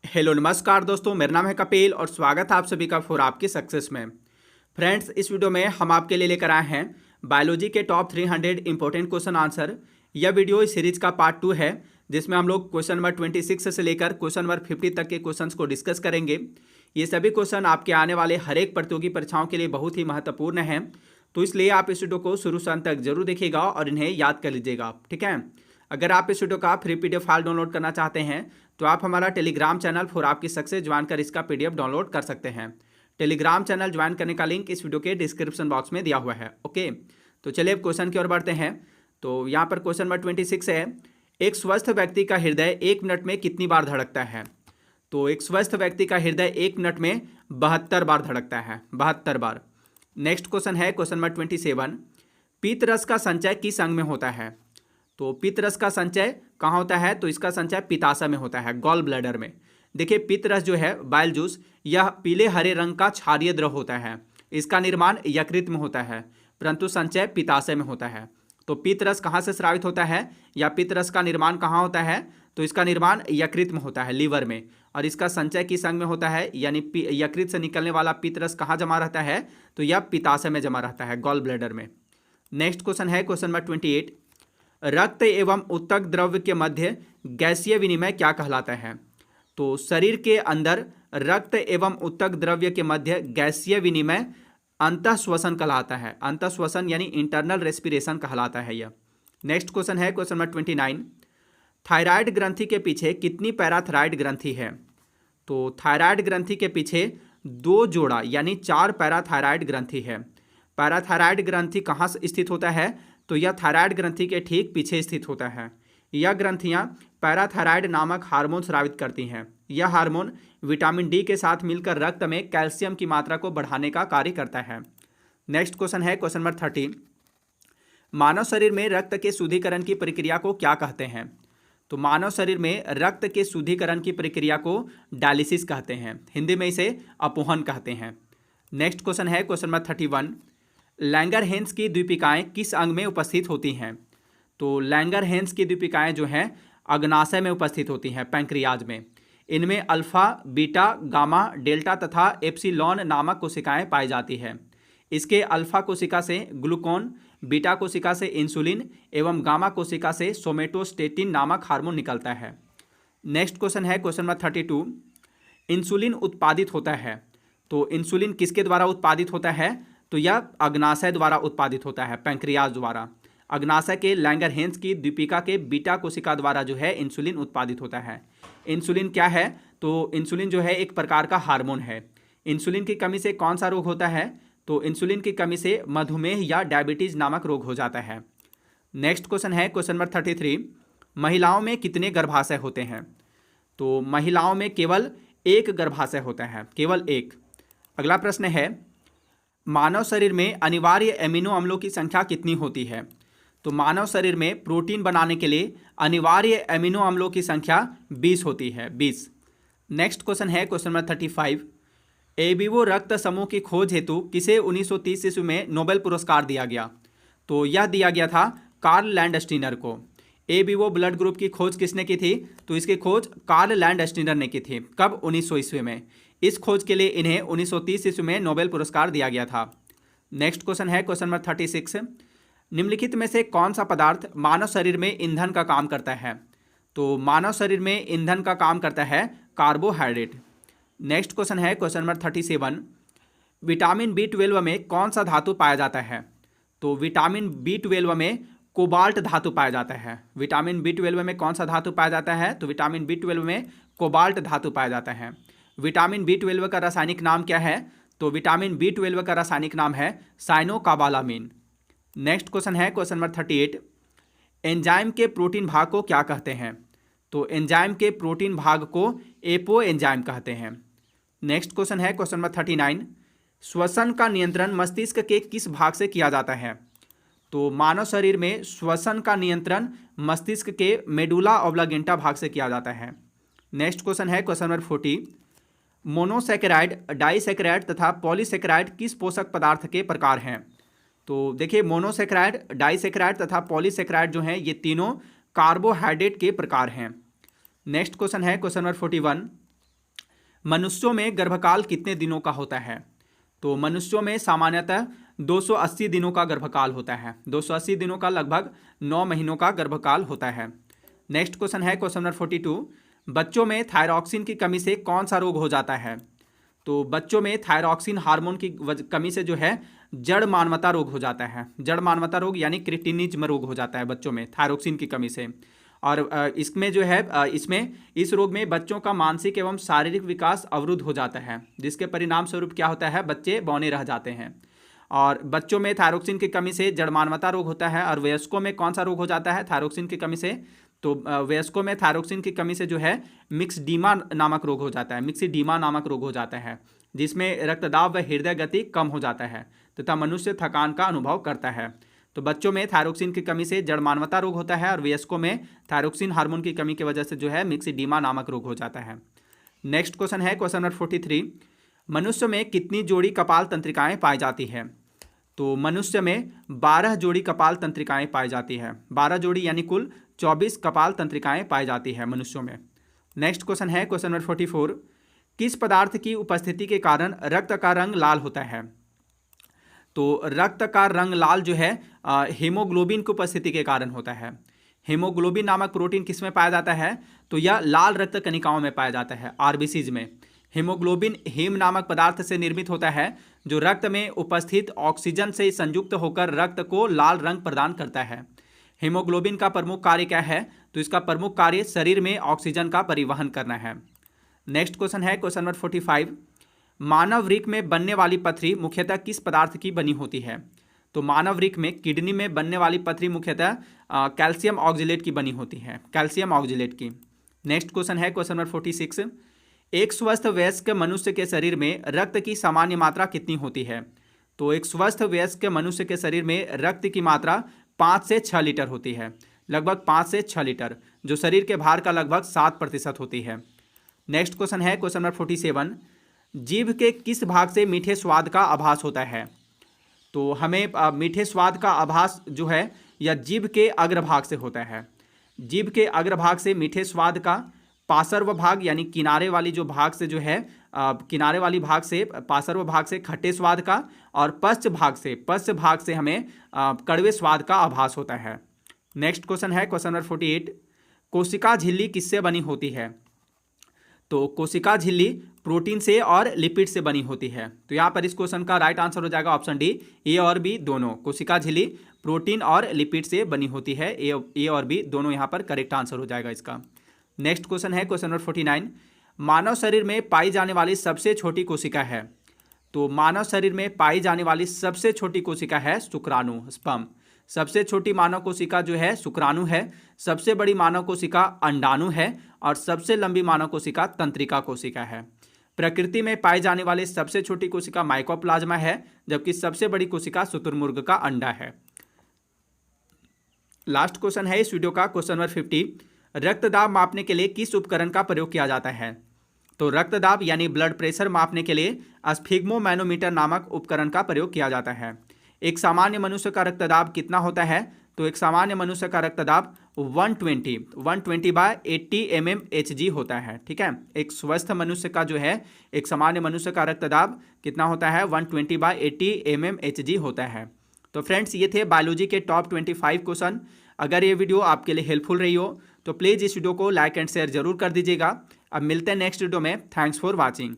Hello नमस्कार दोस्तों, मेरा नाम है कपिल और स्वागत है आप सभी का फॉर आपकी सक्सेस में। फ्रेंड्स, इस वीडियो में हम आपके लिए लेकर आए हैं बायोलॉजी के टॉप 300 इंपॉर्टेंट क्वेश्चन आंसर। यह वीडियो इस सीरीज का पार्ट 2 है, जिसमें हम लोग क्वेश्चन नंबर 26 से लेकर क्वेश्चन नंबर 50 तक के क्वेश्चंस को डिस्कस करेंगे। ये सभी क्वेश्चन आपके आने वाले हर एक प्रतियोगी परीक्षाओं के लिए बहुत ही महत्वपूर्ण हैं, तो इसलिए आप इस वीडियो को शुरू से अंत तक जरूर देखिएगा और इन्हें याद कर लीजिएगा, ठीक है। अगर आप इस वीडियो का फ्री पीडीएफ फाइल डाउनलोड करना चाहते हैं तो आप हमारा टेलीग्राम चैनल फॉर आपकी सक्सेस ज्वाइन कर इसका पीडीएफ डाउनलोड कर सकते हैं। टेलीग्राम चैनल ज्वाइन करने का लिंक इस वीडियो के डिस्क्रिप्शन बॉक्स में दिया हुआ है। ओके, तो चलिए अब क्वेश्चन की ओर बढ़ते हैं। तो यहाँ पर क्वेश्चन नंबर 26 है, एक स्वस्थ व्यक्ति का हृदय 1 मिनट में कितनी बार धड़कता है? तो एक स्वस्थ व्यक्ति का हृदय 1 मिनट में 72 बार धड़कता है, 72 बार। नेक्स्ट क्वेश्चन है क्वेश्चन नंबर 27, पीत रस का संचय किस अंग में होता है? तो पित्त रस का संचय कहाँ होता है? तो इसका संचय पित्ताशय में होता है, गॉल ब्लैडर में। देखिए, पित्त रस जो है, बाइल जूस, यह पीले हरे रंग का क्षारीय द्रव होता है। इसका निर्माण यकृत में होता है, परंतु संचय पित्ताशय में होता है। तो पित्त रस कहाँ से स्रावित होता है या पित्त रस का निर्माण कहाँ होता है? तो इसका निर्माण यकृत में होता है, लीवर में। और इसका संचय किस अंग में होता है, यानी यकृत से निकलने वाला पित्त रस कहाँ जमा रहता है? तो यह पित्ताशय में जमा रहता है, गॉल ब्लैडर में। नेक्स्ट क्वेश्चन है क्वेश्चन नंबर 28, रक्त एवं उत्तक द्रव्य के मध्य गैसीय विनिमय क्या कहलाता है? तो शरीर के अंदर रक्त एवं उत्तक द्रव्य के मध्य गैसीय विनिमय अंतःश्वसन कहलाता है। अंतःश्वसन यानी इंटरनल रेस्पिरेशन कहलाता है यह। नेक्स्ट क्वेश्चन है क्वेश्चन नंबर 29, थायराइड ग्रंथि के पीछे कितनी पैराथायराइड ग्रंथि है? तो थायराइड ग्रंथि के पीछे 2 जोड़ा यानी 4 पैराथायराइड ग्रंथि है। पैराथायराइड ग्रंथि कहाँ स्थित होता है? तो यह थायराइड ग्रंथि के ठीक पीछे स्थित होता है। यह ग्रंथियां पैराथायराइड नामक हार्मोन स्रावित करती हैं। यह हार्मोन विटामिन डी के साथ मिलकर रक्त में कैल्शियम की मात्रा को बढ़ाने का कार्य करता है। नेक्स्ट क्वेश्चन है क्वेश्चन नंबर 30, मानव शरीर में रक्त के शुद्धिकरण की प्रक्रिया को क्या कहते हैं? तो मानव शरीर में रक्त के शुद्धिकरण की प्रक्रिया को डायलिसिस कहते हैं, हिंदी में इसे अपोहन कहते हैं। नेक्स्ट क्वेश्चन है क्वेश्चन नंबर 31, लैंगरहेंस की द्वीपिकाएं किस अंग में उपस्थित होती हैं? तो लैंगरहेंस की द्वीपिकाएं जो हैं अग्नाशय में उपस्थित होती हैं, पैंक्रियाज में। इनमें अल्फा, बीटा, गामा, डेल्टा तथा एप्सिलॉन नामक कोशिकाएं पाई जाती हैं। इसके अल्फा कोशिका से ग्लूकोन, बीटा कोशिका से इंसुलिन एवं गामा कोशिका से सोमेटोस्टेटिन नामक हार्मोन निकलता है। नेक्स्ट क्वेश्चन है क्वेश्चन नंबर 32, इंसुलिन उत्पादित होता है। तो इंसुलिन किसके द्वारा उत्पादित होता है? तो यह अग्नाशय द्वारा उत्पादित होता है, पैंक्रियाज द्वारा। अग्नाशय के लैंगरहेंस की द्वीपिका के बीटा कोशिका द्वारा जो है इंसुलिन उत्पादित होता है। इंसुलिन क्या है? तो इंसुलिन जो है एक प्रकार का हार्मोन है। इंसुलिन की कमी से कौन सा रोग होता है? तो इंसुलिन की कमी से मधुमेह या डायबिटीज नामक रोग हो जाता है। नेक्स्ट क्वेश्चन है क्वेश्चन नंबर 33, महिलाओं में कितने गर्भाशय होते हैं? तो महिलाओं में केवल 1 गर्भाशय होता है, केवल 1। अगला प्रश्न है, मानव शरीर में अनिवार्य एमिनो अम्लों की संख्या कितनी होती है? तो मानव शरीर में प्रोटीन बनाने के लिए अनिवार्य एमिनो अम्लों की संख्या 20 होती है, 20। नेक्स्ट क्वेश्चन है क्वेश्चन नंबर 35, एबीवो रक्त समूह की खोज हेतु किसे 1930 ईस्वी में नोबेल पुरस्कार दिया गया? तो यह दिया गया था कार्ल लैंडस्टीनर को। एबीवो ब्लड ग्रुप की खोज किसने की थी? तो इसकी खोज कार्ल लैंडस्टीनर ने की थी। कब? 1900 ईस्वी में। इस खोज के लिए इन्हें 1930 ईस्वी में नोबेल पुरस्कार दिया गया था। नेक्स्ट क्वेश्चन है क्वेश्चन नंबर 36, निम्नलिखित में से कौन सा पदार्थ मानव शरीर में ईंधन का काम करता है? तो मानव शरीर में ईंधन का काम करता है कार्बोहाइड्रेट। नेक्स्ट क्वेश्चन है क्वेश्चन नंबर 37, विटामिन B12 में कौन सा धातु पाया जाता है? तो विटामिन B12 में कोबाल्ट धातु पाया जाता है। विटामिन B12 में कौन सा धातु पाया जाता है? तो विटामिन B12 में कोबाल्ट धातु पाया जाता है। विटामिन B12 का रासायनिक नाम क्या है? तो विटामिन B12 का रासायनिक नाम है साइनोकाबालामीन। नेक्स्ट क्वेश्चन है क्वेश्चन नंबर 38, एंजाइम के प्रोटीन भाग को क्या कहते हैं? तो एंजाइम के प्रोटीन भाग को एपो एंजाइम कहते हैं। नेक्स्ट क्वेश्चन है क्वेश्चन नंबर 39, श्वसन का नियंत्रण मस्तिष्क के किस भाग से किया जाता है? तो मानव शरीर में श्वसन का नियंत्रण मस्तिष्क के मेडुला ऑब्लागेंटा भाग से किया जाता है। नेक्स्ट क्वेश्चन है क्वेश्चन नंबर 40, मोनोसैकेराइड, डाइसैकेराइड तथा पॉलीसैकेराइड किस पोषक पदार्थ के प्रकार हैं? तो देखिए, मोनोसैकेराइड, डाइसैकेराइड तथा पॉलीसैकेराइड जो हैं ये तीनों कार्बोहाइड्रेट के प्रकार हैं। नेक्स्ट क्वेश्चन है क्वेश्चन नंबर 41, मनुष्यों में गर्भकाल कितने दिनों का होता है? तो मनुष्यों में सामान्यतः 280 दिनों का गर्भकाल होता है। 280 दिनों का लगभग 9 महीनों का गर्भकाल होता है। नेक्स्ट क्वेश्चन है क्वेश्चन नंबर 42। बच्चों में थायरॉक्सिन की कमी से कौन सा रोग हो जाता है? तो बच्चों में थायरॉक्सिन हार्मोन की कमी से जो है जड़ मानवता रोग हो जाता है। जड़ मानवता रोग यानी क्रिटिनिज्म रोग हो जाता है बच्चों में थायरॉक्सिन की कमी से। और इसमें जो है इस रोग में बच्चों का मानसिक एवं शारीरिक विकास अवरुद्ध हो जाता है, जिसके परिणाम स्वरूप क्या होता है, बच्चे बौने रह जाते हैं। और बच्चों में थायरॉक्सिन की कमी से जड़ मानवता रोग होता है। और वयस्कों में कौन सा रोग हो जाता है थायरॉक्सिन की कमी से? तो वयस्कों में थायरॉक्सिन की कमी से जो है मिक्सडीमा नामक रोग हो जाता है। मिक्सडीमा नामक रोग हो जाता है, जिसमें रक्तदाब व हृदय गति कम हो जाता है तथा मनुष्य थकान का अनुभव करता है। तो बच्चों में थायरॉक्सिन की कमी से जड़ मानवता रोग होता है और वयस्कों में थायरॉक्सिन हार्मोन की कमी की वजह से जो है मिक्सडीमा नामक रोग हो जाता है। नेक्स्ट क्वेश्चन है क्वेश्चन नंबर 43। मनुष्य में कितनी जोड़ी कपाल तंत्रिकाएं पाई जाती है? तो मनुष्य में 12 जोड़ी कपाल तंत्रिकाएं पाई जाती है। 12 जोड़ी यानी कुल 24 कपाल तंत्रिकाएं पाई जाती है मनुष्यों में। नेक्स्ट क्वेश्चन है क्वेश्चन नंबर 44। किस पदार्थ की उपस्थिति के कारण रक्त का रंग लाल होता है? तो रक्त का रंग लाल जो है हीमोग्लोबिन की उपस्थिति के कारण होता है। हीमोग्लोबिन नामक प्रोटीन किस में पाया जाता है? तो यह लाल रक्त कणिकाओं में पाया जाता है, आरबीसीज में। हीमोग्लोबिन हीम नामक पदार्थ से निर्मित होता है, जो रक्त में उपस्थित ऑक्सीजन से संयुक्त होकर रक्त को लाल रंग प्रदान करता है। हीमोग्लोबिन का प्रमुख कार्य क्या है? तो इसका प्रमुख कार्य शरीर में ऑक्सीजन का परिवहन करना है। नेक्स्ट क्वेश्चन है क्वेश्चन नंबर 45। मानव वृक्क में बनने वाली पथरी मुख्यतः किस पदार्थ की बनी होती है? तो मानव वृक्क में किडनी में बनने वाली पथरी मुख्यतः कैल्शियम ऑक्जिलेट की बनी होती है, कैल्शियम ऑक्जिलेट की। नेक्स्ट क्वेश्चन है क्वेश्चन नंबर 46। एक स्वस्थ वयस्क मनुष्य के शरीर में रक्त की सामान्य मात्रा कितनी होती है? तो एक स्वस्थ वयस्क मनुष्य के शरीर में रक्त की मात्रा 5 से 6 लीटर होती है, लगभग 5 से 6 लीटर, जो शरीर के भार का लगभग 7% होती है। नेक्स्ट क्वेश्चन है क्वेश्चन नंबर 47। जीभ के किस भाग से मीठे स्वाद का आभास होता है? तो हमें मीठे स्वाद का आभास जो है यह जीभ के अग्रभाग से होता है। जीभ के अग्रभाग से मीठे स्वाद का पार्श्व भाग यानी किनारे वाली जो भाग से जो है किनारे वाली भाग से पार्श्व भाग से खट्टे स्वाद का, और पश्च भाग से हमें कड़वे स्वाद का आभास होता है। नेक्स्ट क्वेश्चन है क्वेश्चन नंबर 48। कोशिका झिल्ली किससे बनी होती है? तो कोशिका झिल्ली प्रोटीन से और लिपिड से बनी होती है। तो यहाँ पर इस क्वेश्चन का राइट आंसर हो जाएगा ऑप्शन डी, ए और बी दोनों। कोशिका झिल्ली प्रोटीन और लिपिड से बनी होती है, ए और बी दोनों यहाँ पर करेक्ट आंसर हो जाएगा इसका। नेक्स्ट क्वेश्चन है क्वेश्चन नंबर 49। मानव शरीर में पाई जाने वाली सबसे छोटी कोशिका है? तो मानव शरीर में पाई जाने वाली सबसे छोटी कोशिका है शुक्राणु, स्पर्म। सबसे छोटी मानव कोशिका जो है शुक्राणु है, सबसे बड़ी मानव कोशिका अंडाणु है, और सबसे लंबी मानव कोशिका तंत्रिका कोशिका है। प्रकृति में पाई जाने वाली सबसे छोटी कोशिका माइकोप्लाज्मा है, जबकि सबसे बड़ी कोशिका शुतुरमुर्ग का अंडा है। लास्ट क्वेश्चन है इस वीडियो का क्वेश्चन नंबर 50। रक्तदाब मापने के लिए किस उपकरण का प्रयोग किया जाता है? तो रक्तदाब यानी ब्लड प्रेशर मापने के लिए स्फिग्मोमैनोमीटर नामक उपकरण का प्रयोग किया जाता है। एक सामान्य मनुष्य का रक्तदाब कितना होता है? तो एक सामान्य मनुष्य का रक्तदाब 120/80 mmHg होता है। ठीक है, एक स्वस्थ मनुष्य का जो है एक सामान्य मनुष्य का रक्तदाब कितना होता है? 120/80 mmHg होता है। तो फ्रेंड्स, ये थे बायोलॉजी के टॉप 25 क्वेश्चन। अगर ये वीडियो आपके लिए हेल्पफुल रही हो तो प्लीज़ इस वीडियो को लाइक एंड शेयर जरूर कर दीजिएगा। अब मिलते हैं नेक्स्ट वीडियो में। Thanks for watching.